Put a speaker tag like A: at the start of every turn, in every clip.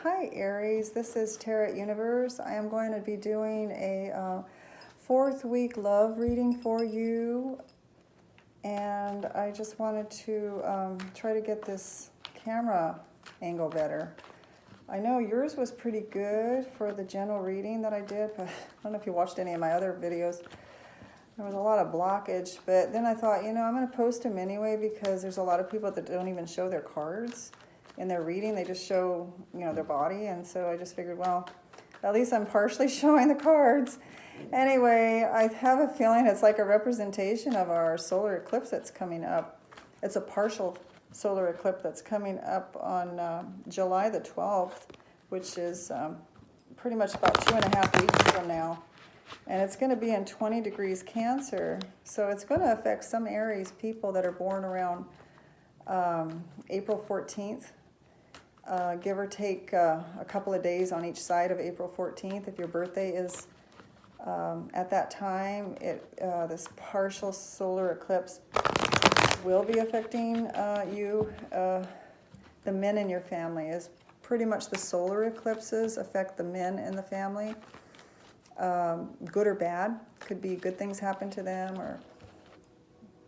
A: Hi Aries, this is Tarot Universe. I am going to be doing a fourth week love reading for you, and I just wanted to try to get this camera angle better. I know yours was pretty good for the general reading that I did, but I don't know if you watched any of my other videos. There was a lot of blockage, but then I thought, I'm going to post them anyway because there's a lot of people that don't even show their cards in their reading. They just show, their body, and so I just figured, well, at least I'm partially showing the cards. Anyway, I have a feeling it's like a representation of our solar eclipse that's coming up. It's a partial solar eclipse that's coming up on July the 12th, which is pretty much about 2.5 weeks from now. And it's going to be in 20 degrees Cancer. So it's going to affect some Aries people that are born around April 14th. Give or take a couple of days on each side of April 14th. If your birthday is at that time, this partial solar eclipse will be affecting you. The men in your family is pretty much the solar eclipses affect the men in the family. Good or bad. Could be good things happen to them, or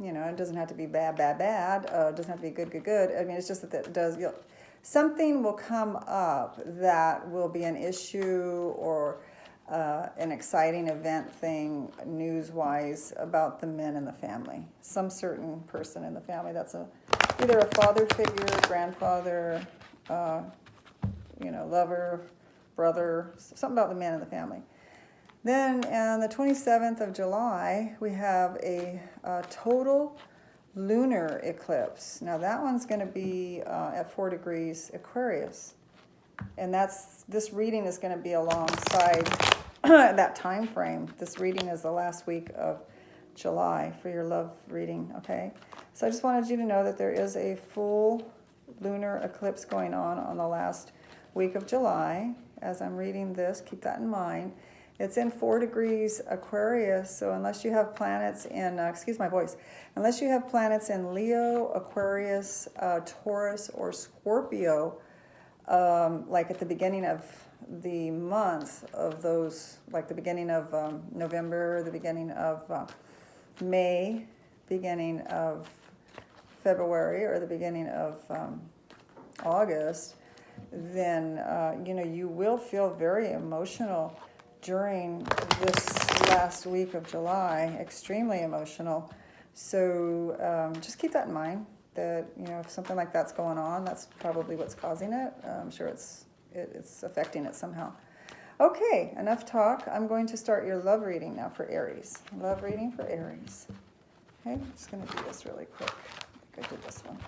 A: it doesn't have to be bad. It doesn't have to be good. I mean, it's just that it does. Something will come up that will be an issue or an exciting event thing, news-wise, about the men in the family. Some certain person in the family that's either a father figure, grandfather, lover, brother, something about the men in the family. Then on the 27th of July, we have a total lunar eclipse. Now that one's going to be at 4 degrees Aquarius. And this reading is going to be alongside that time frame. This reading is the last week of July for your love reading, okay? So I just wanted you to know that there is a full lunar eclipse going on the last week of July. As I'm reading this, keep that in mind. It's in 4 degrees Aquarius, so unless you have planets in, unless you have planets in Leo, Aquarius, Taurus, or Scorpio, like at the beginning of the month of those, like the beginning of November, the beginning of May, beginning of February, or the beginning of August, then, you will feel very emotional during this last week of July, extremely emotional. So just keep that in mind, that, if something like that's going on, that's probably what's causing it. I'm sure it's affecting it somehow. Okay, enough talk. I'm going to start your love reading now for Aries. Love reading for Aries. Okay, I'm just going to do this really quick. I think I did this one.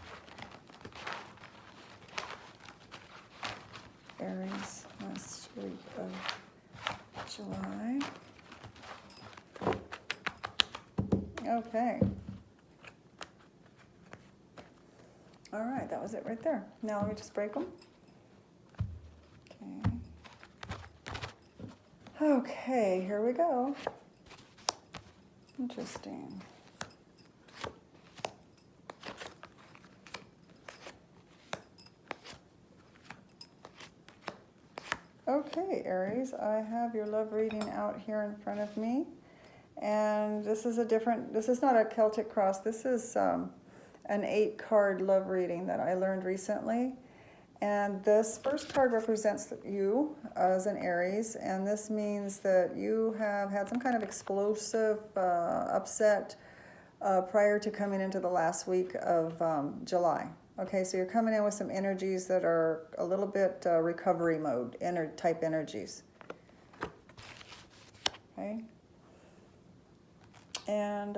A: Aries, last week of July. Okay. All right, that was it right there. Now let me just break them. Okay, here we go. Interesting. Okay, Aries, I have your love reading out here in front of me. And this is not a Celtic cross. This is an 8-card love reading that I learned recently. And this first card represents you as an Aries, and this means that you have had some kind of explosive upset prior to coming into the last week of July. Okay, so you're coming in with some energies that are a little bit recovery mode, type energies. Okay. And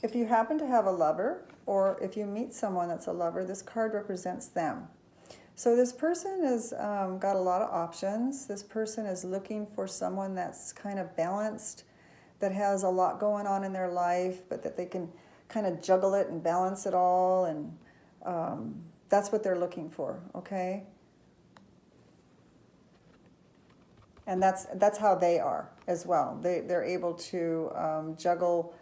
A: if you happen to have a lover, or if you meet someone that's a lover, this card represents them. So this person has got a lot of options. This person is looking for someone that's kind of balanced, that has a lot going on in their life, but that they can kind of juggle it and balance it all, and that's what they're looking for, okay? And that's how they are as well. They're able to juggle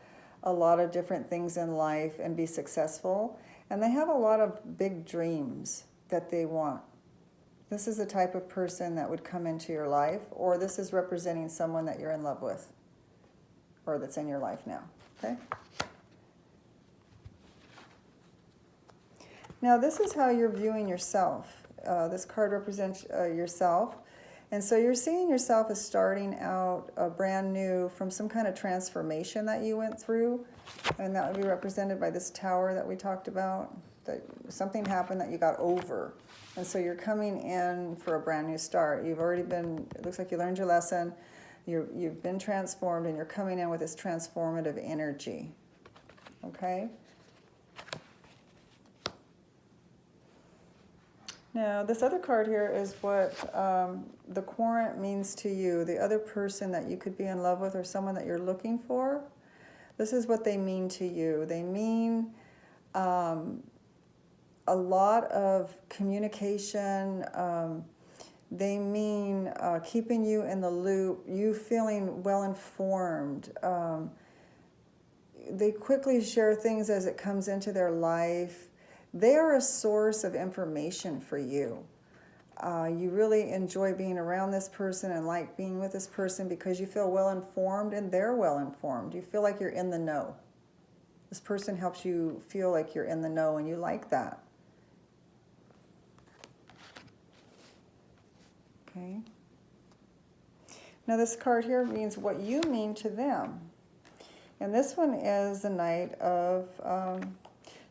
A: a lot of different things in life and be successful. And they have a lot of big dreams that they want. This is the type of person that would come into your life, or this is representing someone that you're in love with, or that's in your life now, okay? Now, this is how you're viewing yourself. This card represents yourself. And so you're seeing yourself as starting out brand new from some kind of transformation that you went through. And that would be represented by this tower that we talked about. That something happened that you got over. And so you're coming in for a brand new start. You've already been, it looks like you learned your lesson. You've been transformed, and you're coming in with this transformative energy. Okay? Now, this other card here is what the querent means to you, the other person that you could be in love with or someone that you're looking for. This is what they mean to you. They mean a lot of communication. They mean keeping you in the loop, you feeling well-informed. They quickly share things as it comes into their life. They are a source of information for you. You really enjoy being around this person and like being with this person because you feel well-informed and they're well-informed. You feel like you're in the know. This person helps you feel like you're in the know, and you like that. Okay. Now this card here means what you mean to them. And this one is the Knight of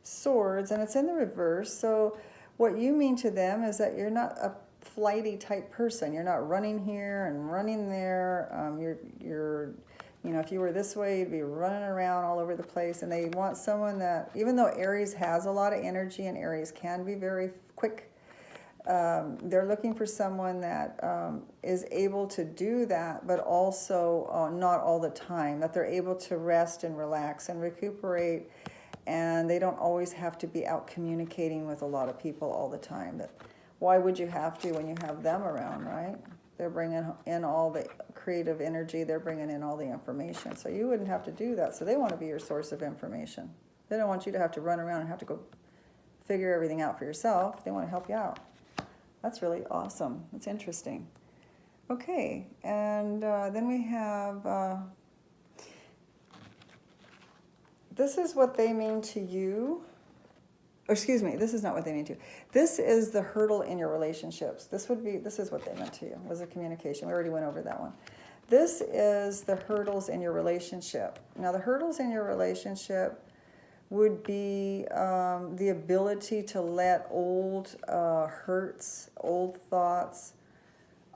A: Swords, and it's in the reverse. So what you mean to them is that you're not a flighty type person. You're not running here and running there. You're you know, if you were this way, you'd be running around all over the place. And they want someone that, even though Aries has a lot of energy and Aries can be very quick, they're looking for someone that is able to do that, but also not all the time, that they're able to rest and relax and recuperate, and they don't always have to be out communicating with a lot of people all the time. But why would you have to when you have them around, right? They're bringing in all the creative energy, they're bringing in all the information, so you wouldn't have to do that. So they want to be your source of information. They don't want you to have to run around and have to go figure everything out for yourself. They want to help you out. That's really awesome. That's interesting. Okay, and then we have, this is what they mean to you. Or excuse me, this is not what they mean to you. This is the hurdle in your relationships. This is what they meant to you, was a communication. We already went over that one. This is the hurdles in your relationship. Now, the hurdles in your relationship would be the ability to let old hurts, old thoughts,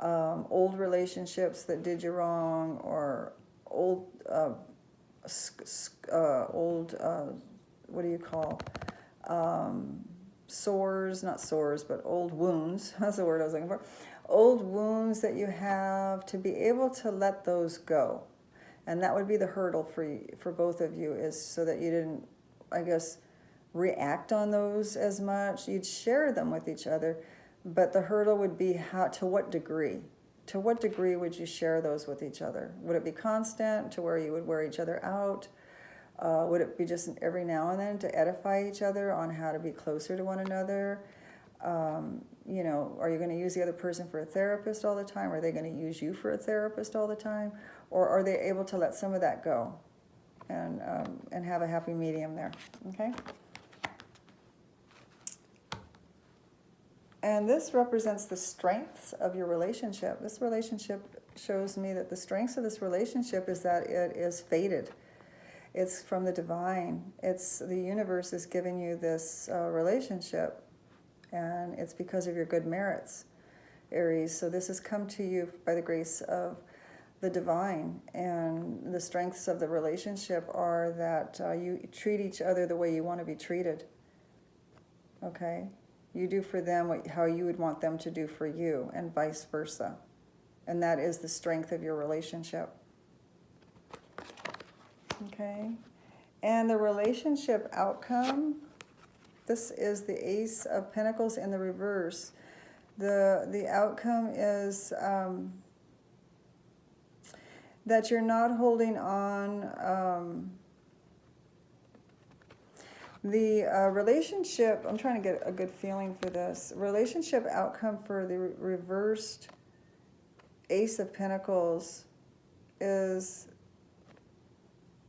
A: old relationships that did you wrong, or old, what do you call, sores, not sores, but old wounds. That's the word I was looking for. Old wounds that you have, to be able to let those go. And that would be the hurdle for both of you, is so that you didn't, I guess, react on those as much. You'd share them with each other, but the hurdle would be to what degree? To what degree would you share those with each other? Would it be constant, to where you would wear each other out? Would it be just every now and then to edify each other on how to be closer to one another? You know, are you going to use the other person for a therapist all the time? Are they going to use you for a therapist all the time? Or are they able to let some of that go and have a happy medium there? Okay? And this represents the strengths of your relationship. This relationship shows me that the strengths of this relationship is that it is fated. It's from the divine. It's the universe is giving you this relationship, and it's because of your good merits, Aries. So this has come to you by the grace of the divine, and the strengths of the relationship are that you treat each other the way you want to be treated. Okay? You do for them how you would want them to do for you, and vice versa. And that is the strength of your relationship. Okay, and the relationship outcome, this is the Ace of Pentacles in the reverse. The outcome is that you're not holding on. The relationship, I'm trying to get a good feeling for this. Relationship outcome for the reversed Ace of Pentacles is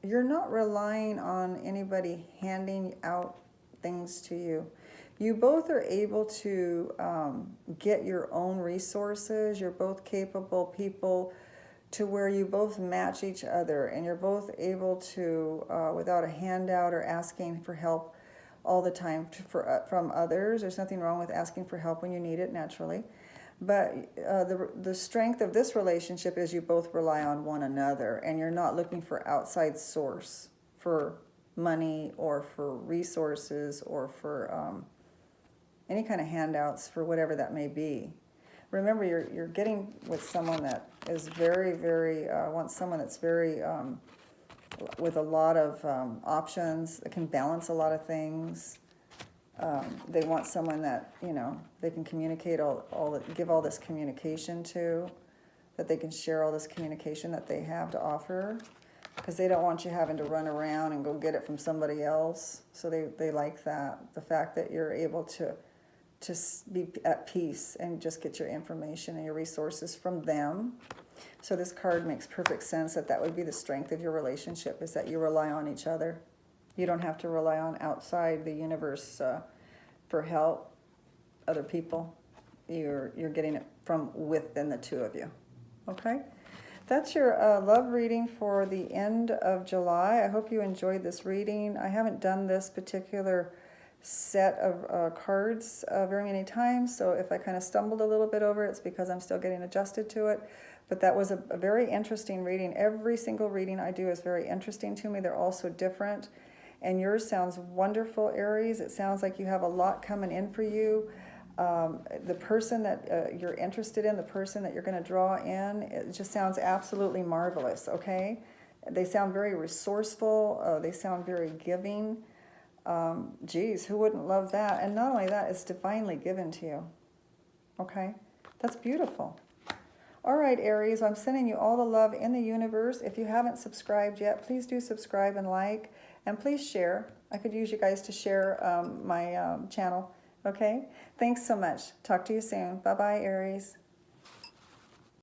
A: you're not relying on anybody handing out things to you. You both are able to get your own resources. You're both capable people to where you both match each other, and you're both able to, without a handout or asking for help all the time from others. There's nothing wrong with asking for help when you need it, naturally. But the strength of this relationship is you both rely on one another, and you're not looking for outside source for money or for resources or for any kind of handouts for whatever that may be. Remember, you're getting with someone that is very, very, wants someone that's very, with a lot of options, that can balance a lot of things. They want someone that, you know, they can communicate give all this communication to, that they can share all this communication that they have to offer, because they don't want you having to run around and go get it from somebody else. So they like that, the fact that you're able to be at peace and just get your information and your resources from them. So this card makes perfect sense that would be the strength of your relationship, is that you rely on each other. You don't have to rely on outside the universe for help, other people. You're getting it from within the two of you. Okay? That's your love reading for the end of July. I hope you enjoyed this reading. I haven't done this particular set of cards very many times, so if I kind of stumbled a little bit over it, it's because I'm still getting adjusted to it. But that was a very interesting reading. Every single reading I do is very interesting to me. They're all so different, and yours sounds wonderful, Aries. It sounds like you have a lot coming in for you. The person that you're interested in, the person that you're going to draw in, it just sounds absolutely marvelous. Okay, they sound very resourceful. They sound very giving. Geez, who wouldn't love that? And not only that, it's divinely given to you. Okay? That's beautiful. All right, Aries, I'm sending you all the love in the universe. If you haven't subscribed yet, please do subscribe and like, and please share. I could use you guys to share my channel. Okay? Thanks so much. Talk to you soon. Bye-bye, Aries.